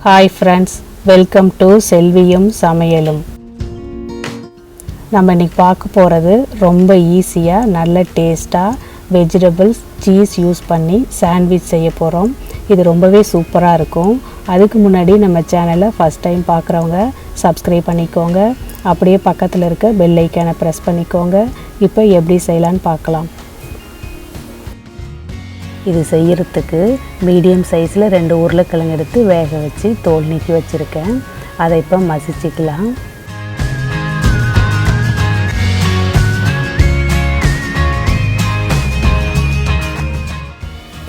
Hi friends, welcome to செல்வியும் சமையலும். நம்ம இன்றைக்கி பார்க்க போகிறது ரொம்ப ஈஸியாக நல்ல டேஸ்ட்டாக வெஜிடபிள்ஸ் சீஸ் யூஸ் பண்ணி சாண்ட்விச் செய்ய போகிறோம். இது ரொம்பவே சூப்பராக இருக்கும். அதுக்கு முன்னாடி நம்ம சேனலை ஃபஸ்ட் டைம் பார்க்குறவங்க சப்ஸ்கிரைப் பண்ணிக்கோங்க. அப்படியே பக்கத்தில் இருக்க பெல் ஐக்கானை ப்ரெஸ் பண்ணிக்கோங்க. இப்போ எப்படி செய்யலான்னு பார்க்கலாம். இது செய்கிறதுக்கு மீடியம் சைஸில் 2 உருளைக்கிழங்கு எடுத்து வேக வச்சு தோல் நீக்கி வச்சுருக்கேன். அதை இப்போ மசிச்சிக்கலாம்.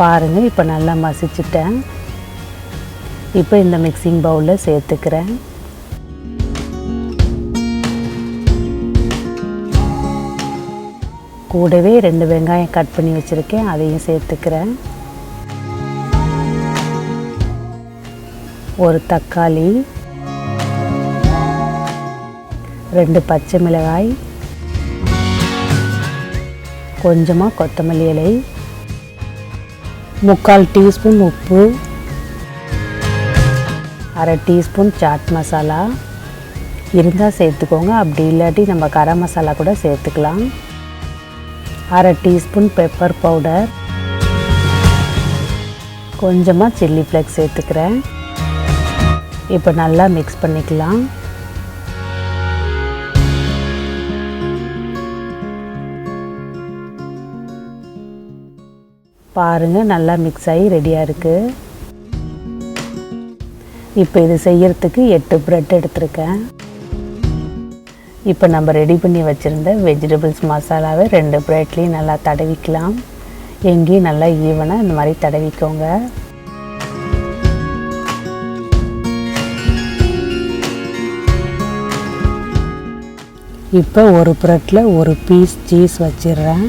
பாருங்கள், இப்போ நல்லா மசிச்சிட்டேன். இப்போ இந்த மிக்சிங் பவுலில் சேர்த்துக்கிறேன். கூடவே 2 வெங்காயம் கட் பண்ணி வச்சுருக்கேன், அதையும் சேர்த்துக்கிறேன். ஒரு தக்காளி, 2 பச்சை மிளகாய், கொஞ்சமாக கொத்தமல்லி இலை, 3/4 டீஸ்பூன் உப்பு, 1/2 டீஸ்பூன் சாட் மசாலா இருந்தால் சேர்த்துக்கோங்க. அப்படி இல்லாட்டி நம்ம கரம் மசாலா கூட சேர்த்துக்கலாம். 1/2 டீஸ்பூன் பெப்பர் பவுடர், கொஞ்சமாக சில்லி ஃப்ளேக்ஸ் சேர்த்துக்கிறேன். இப்போ நல்லா மிக்ஸ் பண்ணிக்கலாம். பாருங்கள், நல்லா மிக்ஸ் ஆகி ரெடியாக இருக்குது. இப்போ இது செய்யறதுக்கு 8 பிரெட் எடுத்துருக்கேன். இப்போ நம்ம ரெடி பண்ணி வச்சுருந்த வெஜிடபிள்ஸ் மசாலாவை 2 பிரெட்லேயும் நல்லா தடவிக்கலாம். எங்கேயும் நல்லா ஈவனாக இந்த மாதிரி தடவிக்கோங்க. இப்போ ஒரு பிரெட்டில் ஒரு பீஸ் சீஸ் வச்சிடுறேன்.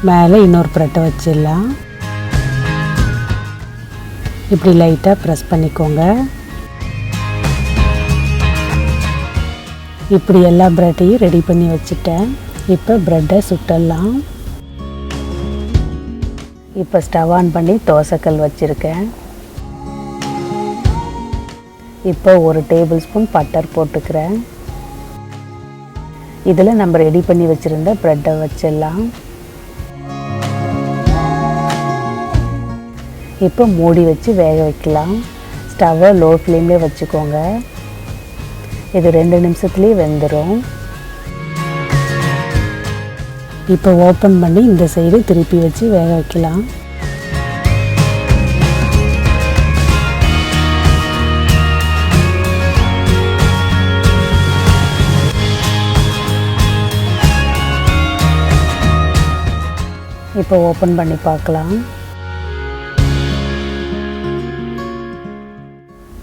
மேலே இன்னொரு பிரெட்டை வச்சிடலாம். இப்படி லைட்டாக ப்ரெஸ் பண்ணிக்கோங்க. இப்படி எல்லா ப்ரெட்டையும் ரெடி பண்ணி வச்சுட்டேன். இப்போ ப்ரெட்டை சுட்டலாம். இப்போ ஸ்டவ் ஆன் பண்ணி தோசைக்கல் வச்சுருக்கேன். இப்போ 1 டேபிள் ஸ்பூன் பட்டர் போட்டுக்கிறேன். இதில் நம்ம ரெடி பண்ணி வச்சுருந்த ப்ரெட்டை வச்சிடலாம். இப்போ மூடி வச்சு வேக வைக்கலாம். ஸ்டவ்வை லோ ஃப்ளேம்லேயே வச்சுக்கோங்க. இது 2 நிமிஷத்துலேயே வெந்துடும். இப்போ ஓப்பன் பண்ணி இந்த சைடு திருப்பி வச்சு வேக வைக்கலாம். இப்போ ஓப்பன் பண்ணி பார்க்கலாம்.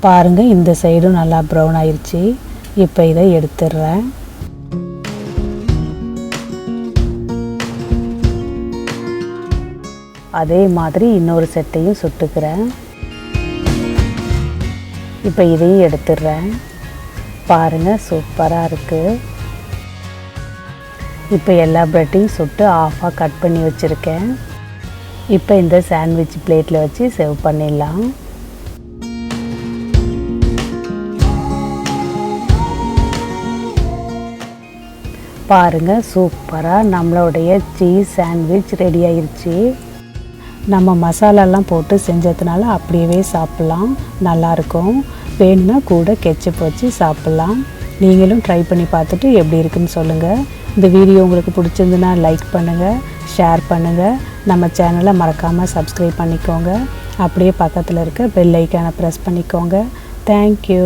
பாருங்கள், இந்த சைடும் நல்லா ப்ரௌன் ஆயிடுச்சு. இப்போ இதை எடுத்துடுறேன். அதே மாதிரி இன்னொரு செட்டையும் சுட்டுக்கிறேன். இப்போ இதையும் எடுத்துடுறேன். பாருங்கள், சூப்பராக இருக்குது. இப்போ எல்லா ப்ரெட்டையும் சுட்டு ஆஃபாக கட் பண்ணி வச்சுருக்கேன். இப்போ இந்த சாண்ட்விச் பிளேட்டில் வச்சு சர்வ் பண்ணிடலாம். பாருங்கள், சூப்பராக நம்மளுடைய சீஸ் சாண்ட்விச் ரெடி ஆயிடுச்சு. நம்ம மசாலாலாம் போட்டு செஞ்சதுனால அப்படியே சாப்பிட்லாம், நல்லாயிருக்கும். வேணும்னா கூட கெச்சப் வச்சு சாப்பிட்லாம். நீங்களும் ட்ரை பண்ணி பார்த்துட்டு எப்படி இருக்குன்னு சொல்லுங்கள். இந்த வீடியோ உங்களுக்கு பிடிச்சிருந்துன்னா லைக் பண்ணுங்கள், ஷேர் பண்ணுங்கள். நம்ம சேனலை மறக்காமல் சப்ஸ்கிரைப் பண்ணிக்கோங்க. அப்படியே பக்கத்தில் இருக்க பெல் ஐக்கானை ப்ரெஸ் பண்ணிக்கோங்க. தேங்க்யூ.